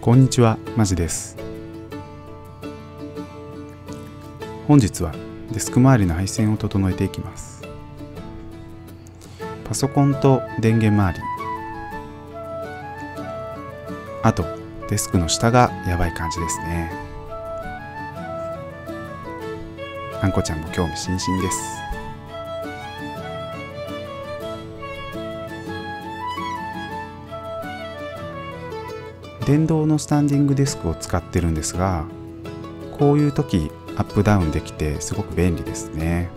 こんにちは、マジです。本日はデスク周りの配線を整えていきます。パソコンと電源周り、あとデスクの下がやばい感じですね。あんこちゃんも興味津々です。電動のスタンディングデスクを使ってるんですが、こういう時アップダウンできてすごく便利ですね。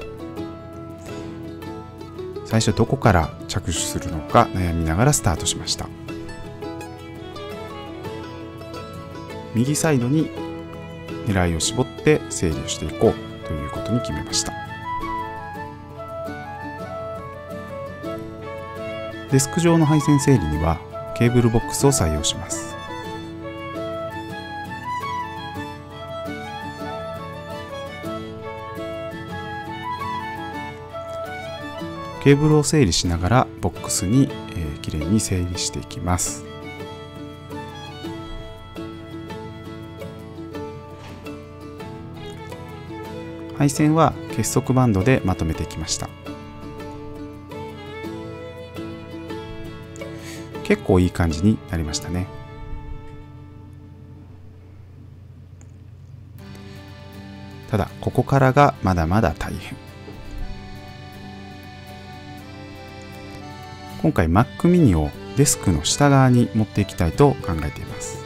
最初どこから着手するのか悩みながらスタートしました。右サイドに狙いを絞って整理をしていこうということに決めました。デスク上の配線整理にはケーブルボックスを採用します。ケーブルを整理しながらボックスにきれいに整理していきます。配線は結束バンドでまとめていきました。結構いい感じになりましたね。ただここからがまだまだ大変。今回 Mac mini をデスクの下側に持っていきたいと考えています。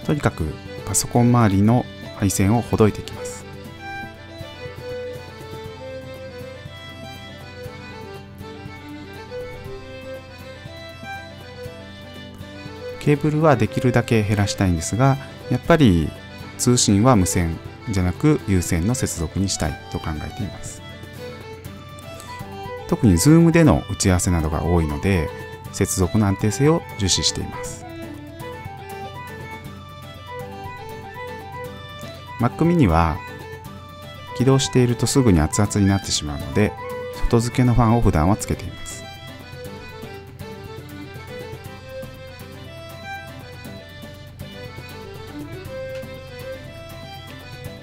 とにかくパソコン周りの配線をほどいていきます。ケーブルはできるだけ減らしたいんですが、やっぱり通信は無線じゃなく有線の接続にしたいと考えています。特に Zoom での打ち合わせなどが多いので、接続の安定性を重視しています。Mac mini は起動しているとすぐに熱々になってしまうので、外付けのファンを普段はつけています。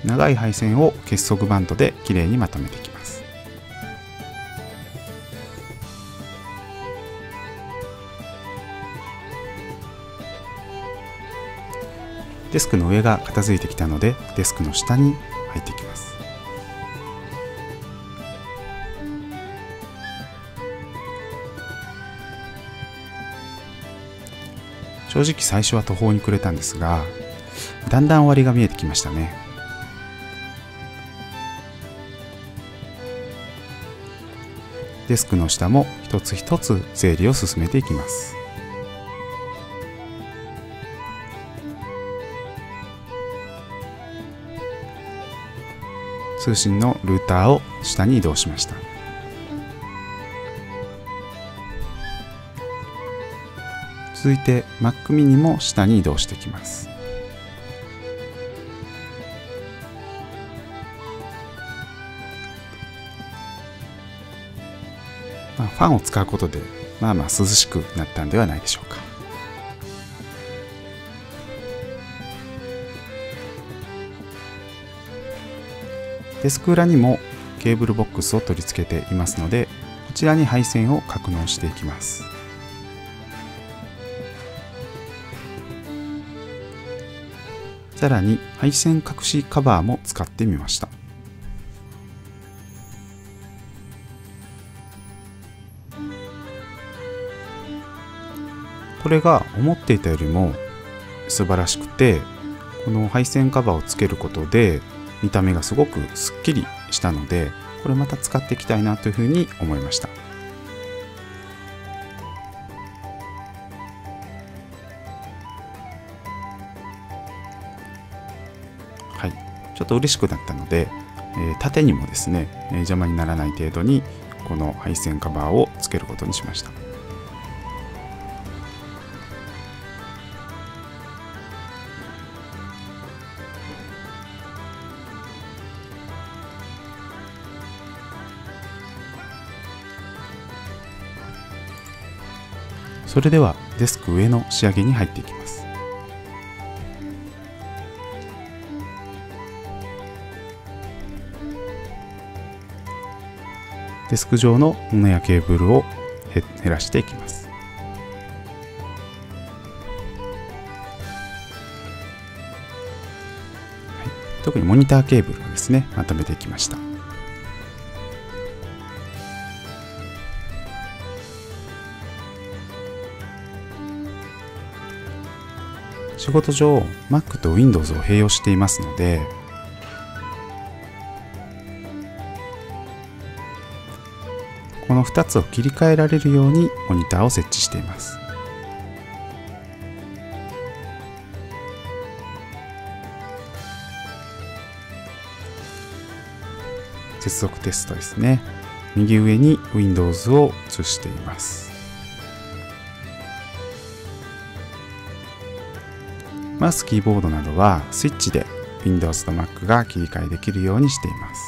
長い配線を結束バンドできれいにまとめていきます。デスクの上が片付いてきたので、デスクの下に入っていきます。正直最初は途方に暮れたんですが、だんだん終わりが見えてきましたね。デスクの下も一つ一つ整理を進めていきます。通信のルーターを下に移動しました。続いて Mac mini も下に移動していきます。ファンを使うことでまあまあ涼しくなったんではないでしょうか。デスク裏にもケーブルボックスを取り付けていますので、こちらに配線を格納していきます。さらに配線隠しカバーも使ってみました。これが思っていたよりも素晴らしくて、この配線カバーをつけることで見た目がすごくすっきりしたので、これまた使っていきたいなというふうに思いました。はい、ちょっと嬉しくなったので、縦にもですね、邪魔にならない程度にこの配線カバーをつけることにしました。それではデスク上の仕上げに入っていきます。デスク上の布やケーブルを減らしていきます。特にモニターケーブルをですね、まとめていきました。仕事上 Mac と Windows を併用していますので、この2つを切り替えられるようにモニターを設置しています。接続テストですね。右上に Windows を映しています。マウス、キーボードなどはスイッチで Windows と Mac が切り替えできるようにしています。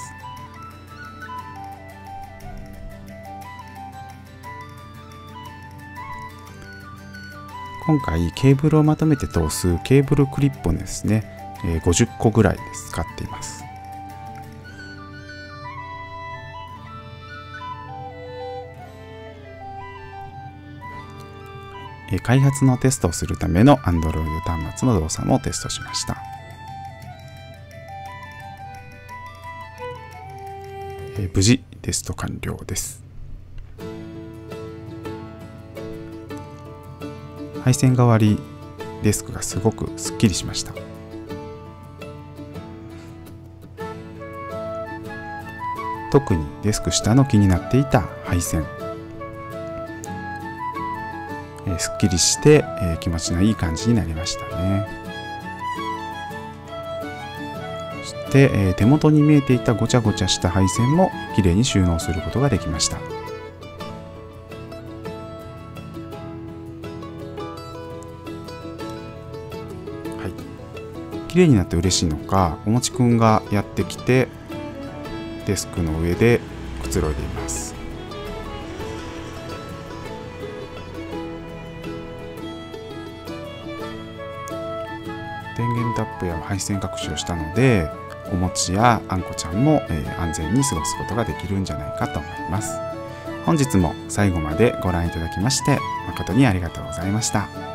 今回ケーブルをまとめて通すケーブルクリップをですね、50個ぐらい使っています。開発のテストをするための Android 端末の動作もテストしました。無事テスト完了です。配線が終わり、デスクがすごくすっきりしました。特にデスク下の気になっていた配線、すっきりして、気持ちのいい感じになりましたね。そして、手元に見えていたごちゃごちゃした配線もきれいに収納することができました。きれいになって嬉しいのか、おもちくんがやってきてデスクの上でくつろいでいます。電源タップや配線隠しをしたので、おもちやあんこちゃんも、安全に過ごすことができるんじゃないかと思います。本日も最後までご覧いただきまして誠にありがとうございました。